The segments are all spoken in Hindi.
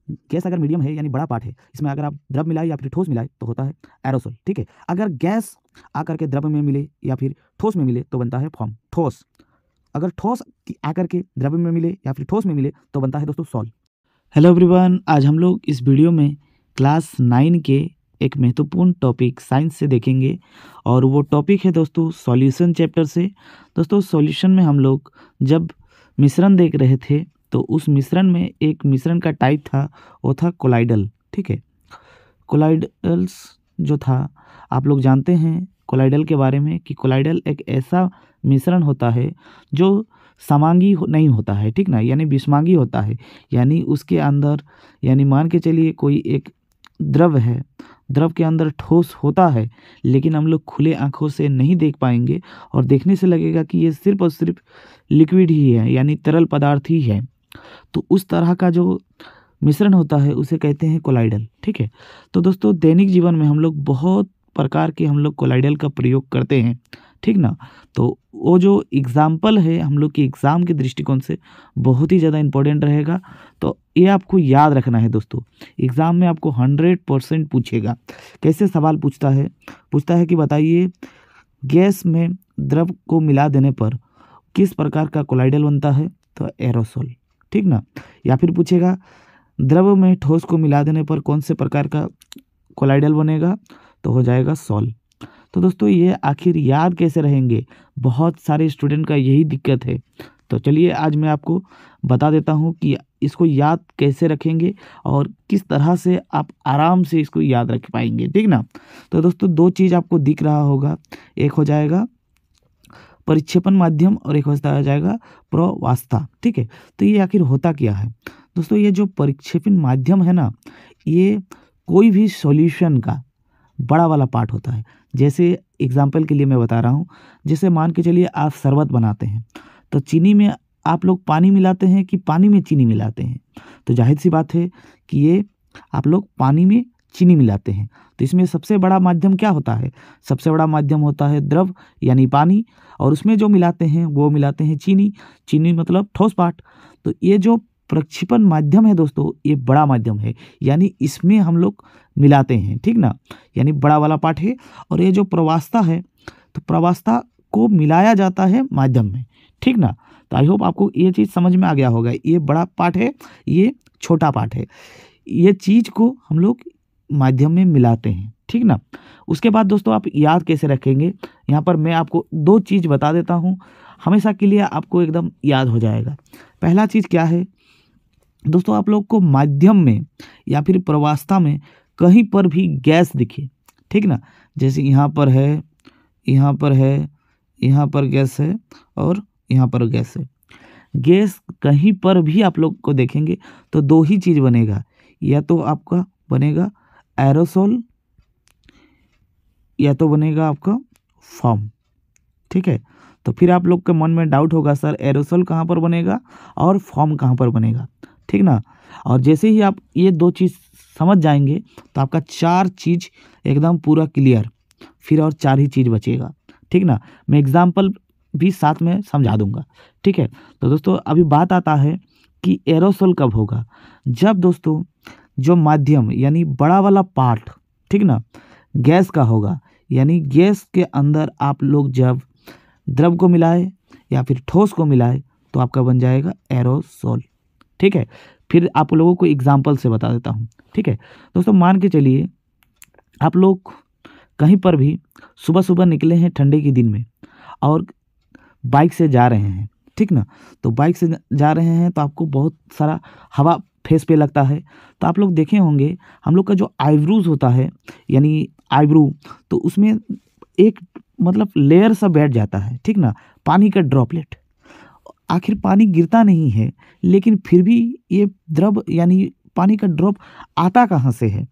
गैस अगर मीडियम है यानी बड़ा पार्ट है, इसमें अगर आप द्रव मिलाए या फिर ठोस मिलाए तो होता है एरोसोल। ठीक है, अगर गैस आकर के द्रव में मिले या फिर ठोस में मिले तो बनता है फॉर्म ठोस। अगर ठोस आकर के द्रव में मिले या फिर ठोस में मिले तो बनता है दोस्तों सॉल। हेलो एवरीवन, आज हम लोग इस वीडियो में क्लास 9 के एक महत्वपूर्ण टॉपिक साइंस से देखेंगे और वो टॉपिक है दोस्तों सॉल्यूशन चैप्टर से। दोस्तों सॉल्यूशन में हम लोग जब मिश्रण देख रहे थे तो उस मिश्रण में एक मिश्रण का टाइप था, वो था कोलाइडल। ठीक है, कोलाइडल्स जो था, आप लोग जानते हैं कोलाइडल के बारे में कि कोलाइडल एक ऐसा मिश्रण होता है जो समांगी नहीं होता है, ठीक ना, यानी विषमांगी होता है। यानी उसके अंदर, यानी मान के चलिए कोई एक द्रव है, द्रव के अंदर ठोस होता है, लेकिन हम लोग खुले आंखों से नहीं देख पाएंगे और देखने से लगेगा कि ये सिर्फ और सिर्फ लिक्विड ही है, यानी तरल पदार्थ ही है। तो उस तरह का जो मिश्रण होता है उसे कहते हैं कोलाइडल। ठीक है, तो दोस्तों दैनिक जीवन में हम लोग बहुत प्रकार के हम लोग कोलाइडल का प्रयोग करते हैं, ठीक ना। तो वो जो एग्जाम्पल है हम लोग के एग्ज़ाम के दृष्टिकोण से बहुत ही ज़्यादा इम्पोर्टेंट रहेगा। तो ये आपको याद रखना है दोस्तों, एग्ज़ाम में आपको 100% पूछेगा। कैसे सवाल पूछता है कि बताइए गैस में द्रव को मिला देने पर किस प्रकार का कोलाइडल बनता है, तो एरोसोल, ठीक ना। या फिर पूछेगा द्रव में ठोस को मिला देने पर कौन से प्रकार का कोलाइडल बनेगा, तो हो जाएगा सॉल। तो दोस्तों ये आखिर याद कैसे रहेंगे, बहुत सारे स्टूडेंट का यही दिक्कत है। तो चलिए आज मैं आपको बता देता हूँ कि इसको याद कैसे रखेंगे और किस तरह से आप आराम से इसको याद रख पाएंगे, ठीक ना। तो दोस्तों दो चीज़ आपको दिख रहा होगा, एक हो जाएगा परिक्षेपण माध्यम और एक हो जाएगा प्रवास्ता। ठीक है, तो ये आखिर होता क्या है दोस्तों, ये जो परिक्षेपण माध्यम है ना, ये कोई भी सॉल्यूशन का बड़ा वाला पार्ट होता है। जैसे एग्जाम्पल के लिए मैं बता रहा हूँ, जैसे मान के चलिए आप शरबत बनाते हैं तो चीनी में आप लोग पानी मिलाते हैं कि पानी में चीनी मिलाते हैं, तो जाहिर सी बात है कि ये आप लोग पानी में चीनी मिलाते हैं। तो इसमें सबसे बड़ा माध्यम क्या होता है, सबसे बड़ा माध्यम होता है द्रव यानी पानी, और उसमें जो मिलाते हैं वो मिलाते हैं चीनी, चीनी मतलब ठोस पार्ट। तो ये जो प्रक्षेपण माध्यम है दोस्तों, ये बड़ा माध्यम है, यानी इसमें हम लोग मिलाते हैं, ठीक ना, यानी बड़ा वाला पार्ट है। और ये जो प्रवास्ता है, तो प्रवास्ता को मिलाया जाता है माध्यम में, ठीक ना। तो आई होप आपको ये चीज़ समझ में आ गया होगा, ये बड़ा पार्ट है, ये छोटा पार्ट है, ये चीज़ को हम लोग माध्यम में मिलाते हैं, ठीक ना। उसके बाद दोस्तों आप याद कैसे रखेंगे, यहाँ पर मैं आपको दो चीज़ बता देता हूँ, हमेशा के लिए आपको एकदम याद हो जाएगा। पहला चीज़ क्या है दोस्तों, आप लोग को माध्यम में या फिर प्रवास्ता में कहीं पर भी गैस दिखे, ठीक ना, जैसे यहाँ पर है, यहाँ पर है, यहाँ पर गैस है और यहाँ पर गैस है, गैस कहीं पर भी आप लोग को देखेंगे तो दो ही चीज़ बनेगा, या तो आपका बनेगा एरोसोल या तो बनेगा आपका फॉर्म। ठीक है, तो फिर आप लोग के मन में डाउट होगा सर एरोसोल कहाँ पर बनेगा और फॉर्म कहाँ पर बनेगा, ठीक ना। और जैसे ही आप ये दो चीज़ समझ जाएंगे तो आपका चार चीज़ एकदम पूरा क्लियर, फिर और चार ही चीज़ बचेगा, ठीक ना। मैं एग्जाम्पल भी साथ में समझा दूंगा, ठीक है। तो दोस्तों अभी बात आता है कि एरोसोल कब होगा, जब दोस्तों जो माध्यम यानी बड़ा वाला पार्ट, ठीक ना, गैस का होगा, यानी गैस के अंदर आप लोग जब द्रव को मिलाए या फिर ठोस को मिलाए तो आपका बन जाएगा एरोसोल, ठीक है। फिर आप लोगों को एग्जाम्पल से बता देता हूँ, ठीक है। दोस्तों मान के चलिए आप लोग कहीं पर भी सुबह सुबह निकले हैं ठंडे के दिन में और बाइक से जा रहे हैं, ठीक ना। तो बाइक से जा रहे हैं तो आपको बहुत सारा हवा फेस पे लगता है, तो आप लोग देखे होंगे हम लोग का जो आईब्रूज होता है यानी आईब्रू, तो उसमें एक मतलब लेयर सा बैठ जाता है, ठीक ना, पानी का ड्रॉपलेट। आखिर पानी गिरता नहीं है, लेकिन फिर भी ये द्रव यानी पानी का ड्रॉप आता कहाँ से है,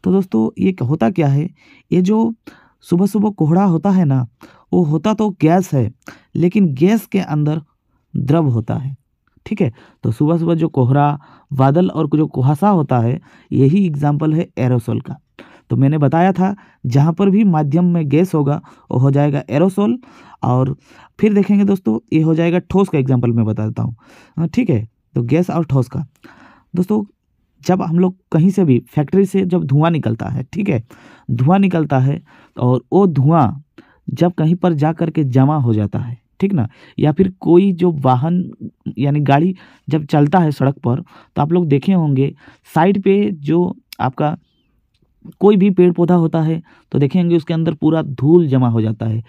तो दोस्तों ये होता क्या है, ये जो सुबह सुबह कोहरा होता है ना, वो होता तो गैस है, लेकिन गैस के अंदर द्रव होता है, ठीक है। तो सुबह सुबह जो कोहरा, बादल और जो कुहासा होता है, यही एग्जाम्पल है एरोसोल का। तो मैंने बताया था जहाँ पर भी माध्यम में गैस होगा वो हो जाएगा एरोसोल। और फिर देखेंगे दोस्तों ये हो जाएगा ठोस का एग्जाम्पल मैं बता देता हूँ, ठीक है। तो गैस और ठोस का दोस्तों जब हम लोग कहीं से भी फैक्ट्री से जब धुआं निकलता है, ठीक है, धुआं निकलता है और वो धुआं जब कहीं पर जा कर के जमा हो जाता है, ठीक ना, या फिर कोई जो वाहन यानी गाड़ी जब चलता है सड़क पर, तो आप लोग देखे होंगे साइड पे जो आपका कोई भी पेड़ पौधा होता है तो देखेंगे उसके अंदर पूरा धूल जमा हो जाता है।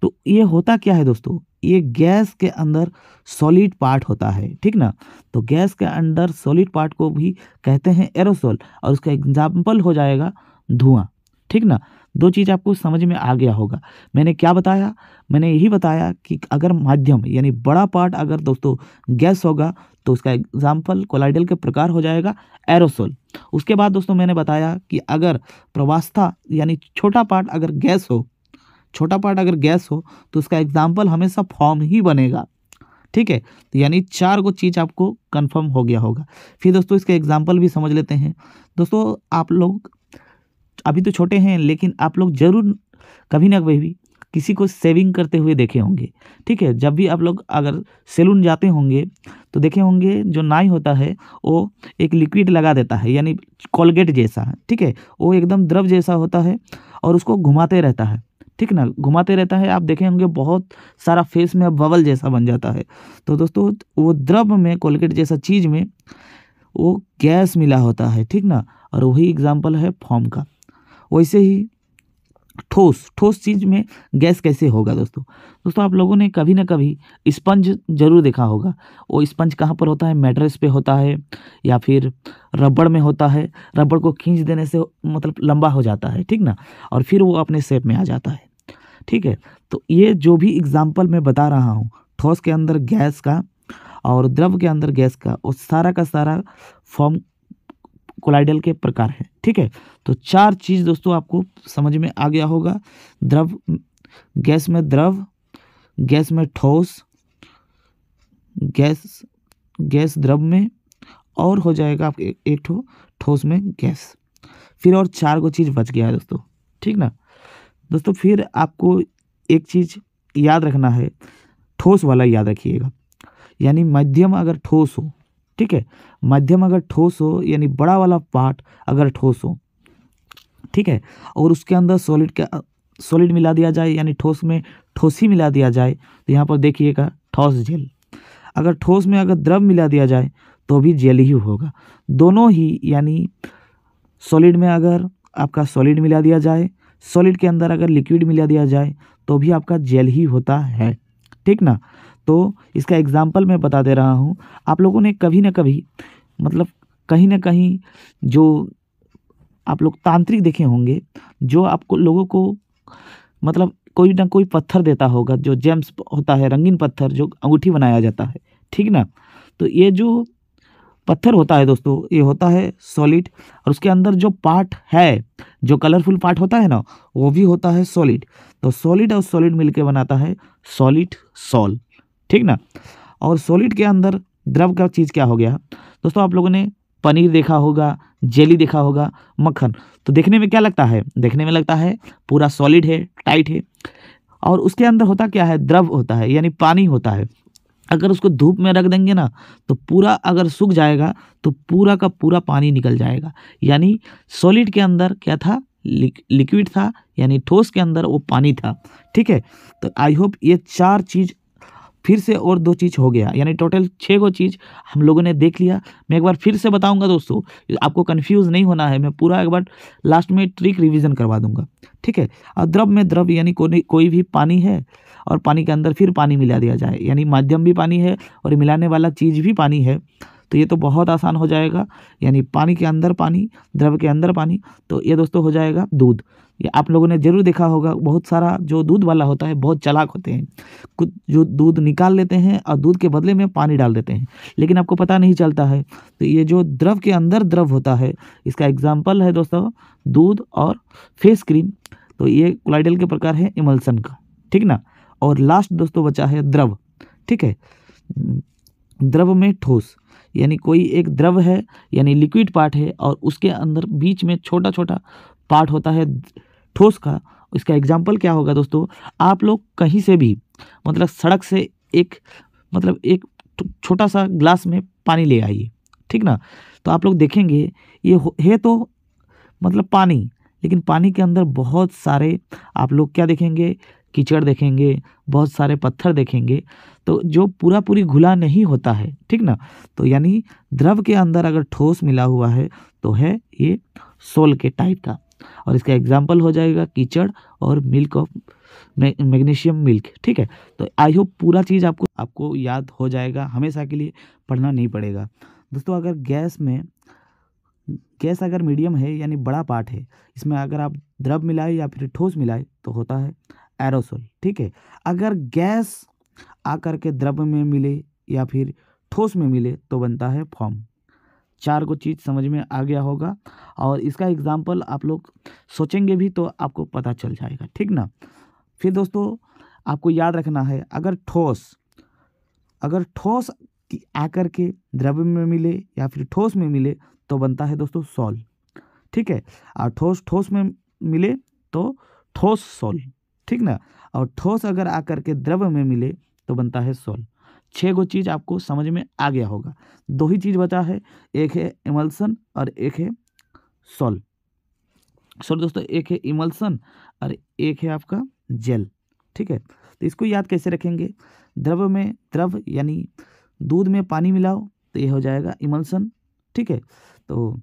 तो ये होता क्या है दोस्तों, ये गैस के अंदर सॉलिड पार्ट होता है, ठीक ना। तो गैस के अंदर सॉलिड पार्ट को भी कहते हैं एरोसोल, और उसका एग्जाम्पल हो जाएगा धुआं, ठीक ना। दो चीज़ आपको समझ में आ गया होगा। मैंने क्या बताया, मैंने यही बताया कि अगर माध्यम यानी बड़ा पार्ट अगर दोस्तों गैस होगा तो उसका एग्जाम्पल कोलाइडल के प्रकार हो जाएगा एरोसोल। उसके बाद दोस्तों मैंने बताया कि अगर प्रवास्था यानी छोटा पार्ट अगर गैस हो, छोटा पार्ट अगर गैस हो तो उसका एग्जाम्पल हमेशा फॉर्म ही बनेगा, ठीक है। तो यानी 4 को चीज़ आपको कंफर्म हो गया होगा। फिर दोस्तों इसके एग्जाम्पल भी समझ लेते हैं। दोस्तों आप लोग अभी तो छोटे हैं, लेकिन आप लोग जरूर कभी ना कभी भी किसी को सेविंग करते हुए देखे होंगे, ठीक है। जब भी आप लोग अगर सैलून जाते होंगे तो देखे होंगे जो नाई होता है वो एक लिक्विड लगा देता है, यानी कोलगेट जैसा, ठीक है, वो एकदम द्रव जैसा होता है और उसको घुमाते रहता है, ठीक ना, घुमाते रहता है। आप देखे होंगे बहुत सारा फेस में बबल जैसा बन जाता है। तो दोस्तों वो द्रव में कोलगेट जैसा चीज़ में वो गैस मिला होता है, ठीक ना, और वही एग्जाम्पल है फॉर्म का। वैसे ही ठोस चीज़ में गैस कैसे होगा दोस्तों आप लोगों ने कभी ना कभी स्पंज जरूर देखा होगा। वो स्पंज कहाँ पर होता है, मैट्रेस पे होता है या फिर रबड़ में होता है। रबड़ को खींच देने से मतलब लंबा हो जाता है, ठीक ना, और फिर वो अपने शेप में आ जाता है, ठीक है। तो ये जो भी एग्जाम्पल मैं बता रहा हूँ, ठोस के अंदर गैस का और द्रव के अंदर गैस का, वो सारा का सारा फॉर्म कोलाइडल के प्रकार है, ठीक है। तो 4 चीज़ दोस्तों आपको समझ में आ गया होगा। द्रव, गैस में द्रव, गैस में ठोस, गैस द्रव में, और हो जाएगा आप एक ठोस में गैस। फिर और 4 को चीज़ बच गया है दोस्तों, ठीक ना। दोस्तों फिर आपको एक चीज़ याद रखना है, ठोस वाला याद रखिएगा, यानी मध्यम अगर ठोस हो, ठीक है, मध्यम अगर ठोस हो यानी बड़ा वाला पार्ट अगर ठोस हो, ठीक है, और उसके अंदर सॉलिड मिला दिया जाए यानी ठोस में ठोस ही मिला दिया जाए, तो यहाँ पर देखिएगा ठोस जेल। अगर ठोस में अगर द्रव मिला दिया जाए तो भी जेल ही होगा। दोनों ही यानी सॉलिड में अगर आपका सॉलिड मिला दिया जाए, सॉलिड के अंदर अगर लिक्विड मिला दिया जाए तो भी आपका जेल ही होता है, ठीक ना। तो इसका एग्जाम्पल मैं बता दे रहा हूँ। आप लोगों ने कभी ना कभी मतलब कहीं ना कहीं जो आप लोग तांत्रिक देखे होंगे, जो आपको लोगों को मतलब कोई ना कोई पत्थर देता होगा, जो जेम्स होता है, रंगीन पत्थर जो अंगूठी बनाया जाता है, ठीक ना। तो ये जो पत्थर होता है दोस्तों, ये होता है सॉलिड, और उसके अंदर जो पार्ट है, जो कलरफुल पार्ट होता है ना, वो भी होता है सॉलिड। तो सॉलिड और सॉलिड मिलके बनाता है सॉलिड सॉल, ठीक ना। और सॉलिड के अंदर द्रव का चीज़ क्या हो गया दोस्तों, आप लोगों ने पनीर देखा होगा, जेली देखा होगा, मक्खन, तो देखने में क्या लगता है, देखने में लगता है पूरा सॉलिड है, टाइट है, और उसके अंदर होता क्या है, द्रव होता है यानी पानी होता है। अगर उसको धूप में रख देंगे ना तो पूरा अगर सूख जाएगा तो पूरा का पूरा पानी निकल जाएगा। यानी सॉलिड के अंदर क्या था, लिक्विड था, यानी ठोस के अंदर वो पानी था, ठीक है। तो आई होप ये 4 चीज़ फिर से और 2 चीज़ हो गया, यानी टोटल 6 को चीज़ हम लोगों ने देख लिया। मैं एक बार फिर से बताऊंगा दोस्तों, आपको कंफ्यूज नहीं होना है, मैं पूरा एक बार लास्ट में ट्रिक रिवीजन करवा दूंगा, ठीक है। और द्रव में द्रव यानी कोई भी पानी है और पानी के अंदर फिर पानी मिला दिया जाए, यानी माध्यम भी पानी है और मिलाने वाला चीज़ भी पानी है, तो ये तो बहुत आसान हो जाएगा। यानी पानी के अंदर पानी, द्रव के अंदर पानी, तो ये दोस्तों हो जाएगा दूध। ये आप लोगों ने जरूर देखा होगा, बहुत सारा जो दूध वाला होता है बहुत चालाक होते हैं, कुछ जो दूध निकाल लेते हैं और दूध के बदले में पानी डाल देते हैं, लेकिन आपको पता नहीं चलता है। तो ये जो द्रव के अंदर द्रव होता है, इसका एग्जाम्पल है दोस्तों दूध और फेस क्रीम। तो ये कोलाइडल के प्रकार है इमल्सन का, ठीक ना। और लास्ट दोस्तों बचा है द्रव, ठीक है। द्रव में ठोस, यानी कोई एक द्रव है यानी लिक्विड पार्ट है और उसके अंदर बीच में छोटा छोटा पार्ट होता है ठोस का। इसका एग्जाम्पल क्या होगा दोस्तों, आप लोग कहीं से भी मतलब सड़क से एक छोटा सा ग्लास में पानी ले आइए, ठीक ना। तो आप लोग देखेंगे ये है तो मतलब पानी, लेकिन पानी के अंदर बहुत सारे आप लोग क्या देखेंगे, कीचड़ देखेंगे, बहुत सारे पत्थर देखेंगे, तो जो पूरा पूरी घुला नहीं होता है, ठीक ना। तो यानी द्रव के अंदर अगर ठोस मिला हुआ है तो है ये सोल के टाइप का, और इसका एग्जाम्पल हो जाएगा कीचड़ और मिल्क ऑफ मैग्नीशियम मिल्क, ठीक है। तो आई होप पूरा चीज़ आपको याद हो जाएगा, हमेशा के लिए पढ़ना नहीं पड़ेगा। दोस्तों अगर गैस अगर मीडियम है यानी बड़ा पार्ट है, इसमें अगर आप द्रव मिलाए या फिर ठोस मिलाए तो होता है एरोसोल, ठीक है। अगर गैस आकर के द्रव में मिले या फिर ठोस में मिले तो बनता है फॉर्म। 4 को चीज़ समझ में आ गया होगा, और इसका एग्जाम्पल आप लोग सोचेंगे भी तो आपको पता चल जाएगा, ठीक ना। फिर दोस्तों आपको याद रखना है, अगर ठोस आकर के द्रव में मिले या फिर ठोस में मिले तो बनता है दोस्तों सॉल, ठीक है। और ठोस में मिले तो ठोस सॉल, ठीक ना। और ठोस अगर आकर के द्रव में मिले तो बनता है सॉल। 6 गो चीज़ आपको समझ में आ गया होगा। 2 ही चीज़ बचा है, एक है इमल्सन और एक है सॉल। सॉरी दोस्तों, एक है इमल्सन और एक है आपका जेल, ठीक है। तो इसको याद कैसे रखेंगे, द्रव यानी दूध में पानी मिलाओ तो ये हो जाएगा इमल्सन, ठीक है। तो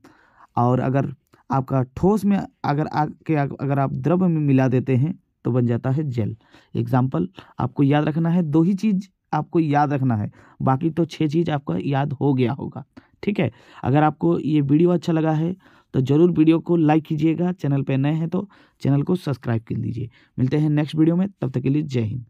और अगर आपका ठोस में अगर आप द्रव में मिला देते हैं तो बन जाता है जेल। एग्जाम्पल आपको याद रखना है, 2 ही चीज़ आपको याद रखना है, बाकी तो 6 चीज़ आपका याद हो गया होगा, ठीक है। अगर आपको ये वीडियो अच्छा लगा है तो ज़रूर वीडियो को लाइक कीजिएगा, चैनल पे नए हैं तो चैनल को सब्सक्राइब कर लीजिए। मिलते हैं नेक्स्ट वीडियो में, तब तक के लिए जय हिंद।